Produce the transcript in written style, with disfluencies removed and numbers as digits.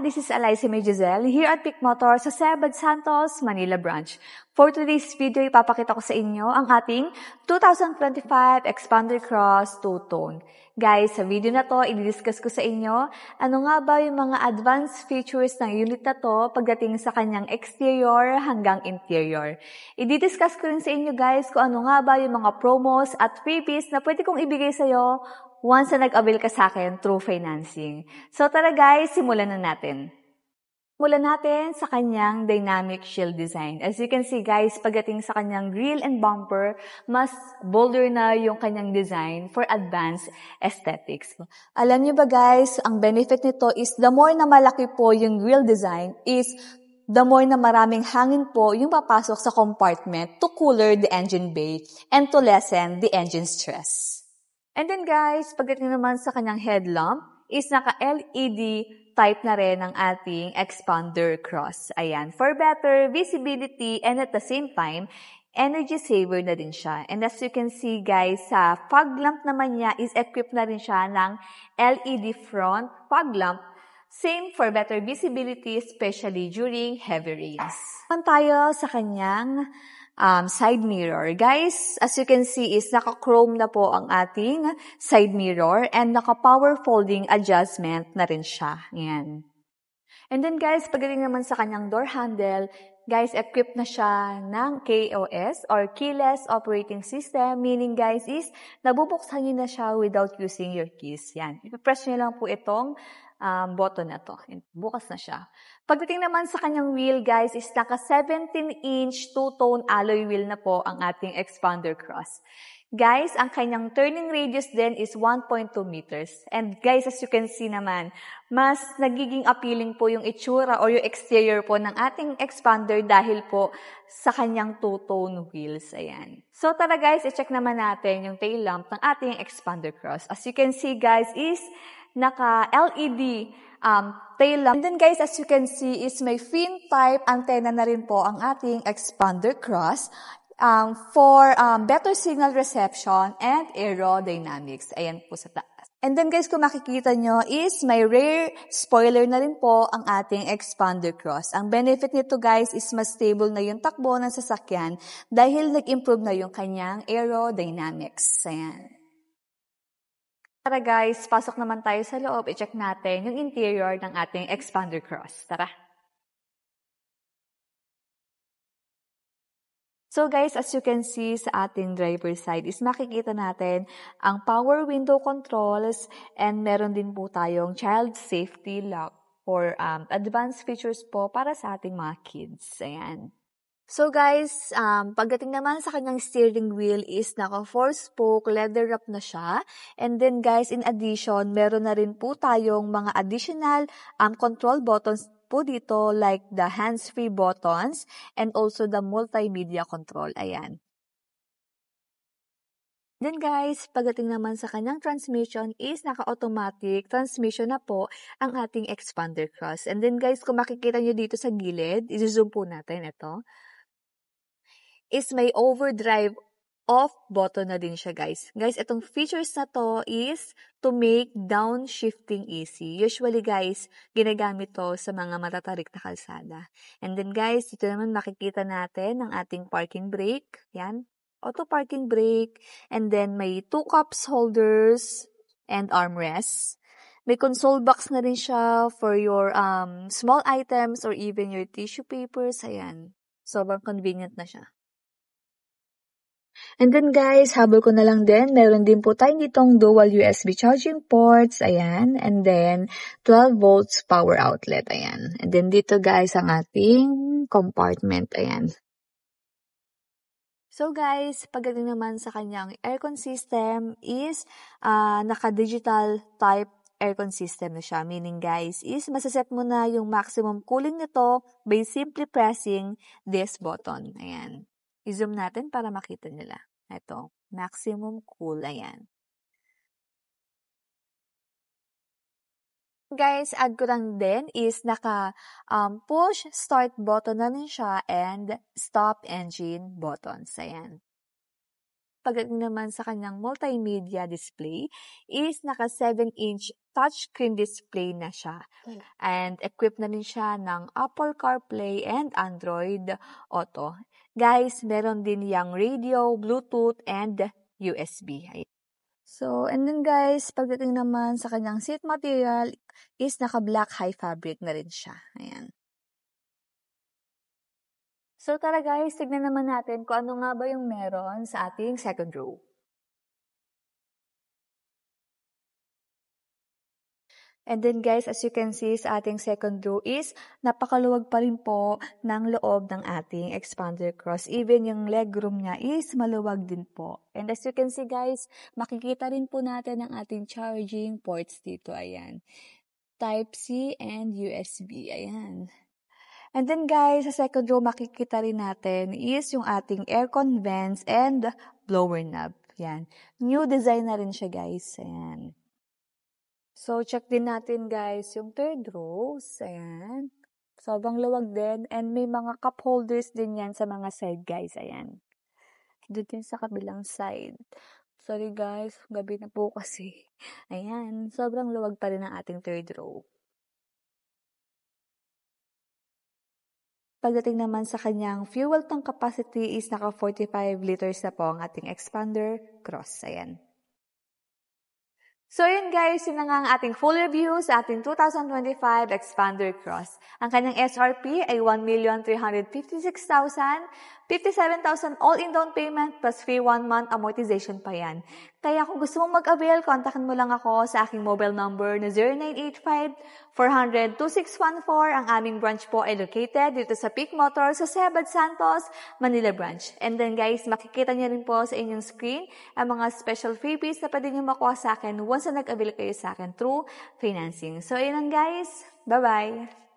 this is Eliza May Giselle here at Pick Motor sa Sebad Santos, Manila branch. For today's video, ipapakita ko sa inyo ang ating 2025 Expander Cross two-tone. Guys, sa video na to, i-discuss ko sa inyo ano nga ba yung mga advanced features ng unit na to pagdating sa kanyang exterior hanggang interior. I-discuss ko rin sa inyo guys kung ano nga ba yung mga promos at freebies na pwede kong ibigay sa iyo once na nag-avail ka sa akin through financing. So tara guys, simulan na natin. Simulan natin sa kanyang dynamic shield design. As you can see guys, pagdating sa kanyang grille and bumper, mas bolder na yung kanyang design for advanced aesthetics. Alam niyo ba guys, ang benefit nito is the more na malaki po yung grille design is the more na maraming hangin po yung papasok sa compartment to cooler the engine bay and to lessen the engine stress. And then guys, pagdating naman sa kanyang headlamp, is naka-LED type na rin ang ating Expander Cross. Ayan, for better visibility and at the same time, energy saver na din siya. And as you can see guys, sa fog lamp naman niya is equipped na rin siya ng LED front fog lamp. Same for better visibility, especially during heavy rains. Naman tayo sa kanyang side mirror. Guys, as you can see is naka-chrome na po ang ating side mirror and naka-power folding adjustment na rin siya. Ayan. And then guys, pagdating naman sa kanyang door handle, guys, equipped na siya ng KOS or Keyless Operating System. Meaning guys is nabubuksan niyo na siya without using your keys. Yan. Ipapress niyo lang po itong button na to. Bukas na siya. Pagdating naman sa kanyang wheel, guys, is naka 17-inch two-tone alloy wheel na po ang ating Expander Cross. Guys, ang kanyang turning radius din is 1.2 meters. And guys, as you can see naman, mas nagiging appealing po yung itsura or yung exterior po ng ating Expander dahil po sa kanyang two-tone wheels. Ayan. So tara guys, i-check naman natin yung tail lamp ng ating Expander Cross. As you can see guys, is naka-LED tail lamp. And then guys, as you can see is may fin type antenna na rin po ang ating Expander Cross for better signal reception and aerodynamics. Ayan po sa taas. And then guys, kung makikita nyo is may rear spoiler na rin po ang ating Expander Cross. Ang benefit nito guys is mas stable na yung takbo ng sasakyan dahil nag-improve na yung kanyang aerodynamics. Ayan. Tara guys, pasok naman tayo sa loob. I-check natin yung interior ng ating Expander Cross. Tara! So guys, as you can see sa ating driver side is makikita natin ang power window controls and meron din po tayong child safety lock for advanced features po para sa ating mga kids. Ayan. So guys, pagdating naman sa kanyang steering wheel is naka 4-spoke leather wrap na siya. And then guys, in addition, meron na rin po tayong mga additional control buttons po dito like the hands-free buttons and also the multimedia control. Ayan. Then guys, pagdating naman sa kanyang transmission is naka-automatic transmission na po ang ating Expander Cross. And then guys, kung makikita nyo dito sa gilid, i-zoom po natin ito. Is may overdrive off button na din siya guys. Guys, itong features na to is to make downshifting easy. Usually guys, ginagamit to sa mga matatarik na kalsada. And then guys, dito naman makikita natin ang ating parking brake. Yan. Auto parking brake. And then may 2 cups holders and armrests. May console box na rin siya for your small items or even your tissue papers. Ayan. Sobrang convenient na siya. And then guys, habol ko na lang din, meron din po tayo ditong dual USB charging ports, ayan, and then 12 volts power outlet, ayan. And then dito guys, ang ating compartment, ayan. So guys, pagdating naman sa kanyang aircon system is naka-digital type aircon system na siya. Meaning guys, is masaset mo na yung maximum cooling nito by simply pressing this button, ayan. I-zoom natin para makita nila. Ito, maximum cool. Ayan. Guys, add ko lang din is push start button na rin siya and stop engine buttons. Ayan. pagdating naman sa kanyang multimedia display is naka 7-inch touchscreen display na siya. And equipped na rin siya ng Apple CarPlay and Android Auto. Guys, meron din yang radio, Bluetooth, and USB. So, and then guys, pagdating naman sa kanyang seat material is naka-black high fabric na rin siya. Ayan. So tara guys, tignan naman natin kung ano nga ba yung meron sa ating second row. And then guys, as you can see sa ating second row is napakaluwag pa rin po ng loob ng ating expander cross. Even yung legroom niya is maluwag din po. And as you can see guys, makikita rin po natin ang ating charging ports dito. Ayan. Type-C and USB. Ayan. And then guys, sa second row makikita rin natin is yung ating aircon vents and blower knob. Yan. New design na rin siya guys. Ayan. So check din natin guys yung third rows. Ayan. Sobrang luwag din. And may mga cup holders din yan sa mga side guys. Ayan. Doon din sa kabilang side. Sorry guys, gabi na po kasi. Ayan. Sobrang luwag pa rin ang ating third row. Pagdating naman sa kanyang fuel tank capacity is naka 45 liters na po ang ating expander cross. Ayan. So yun guys, yun na nga ang ating full review sa ating 2025 Expander Cross. Ang kanyang SRP ay 1,356,000, 57,000 all-in down payment plus free 1-month amortization pa yan. Kaya kung gusto mong mag-avail, kontakin mo lang ako sa aking mobile number na 0985-400-2614. Ang aming branch po ay located dito sa Peak Motor sa Sebad Santos, Manila branch. And then guys, makikita niyo rin po sa inyong screen ang mga special freebies na pwede niyo makuha sa akin once na nag-avail kayo sa akin through financing. So yun lang guys, bye-bye!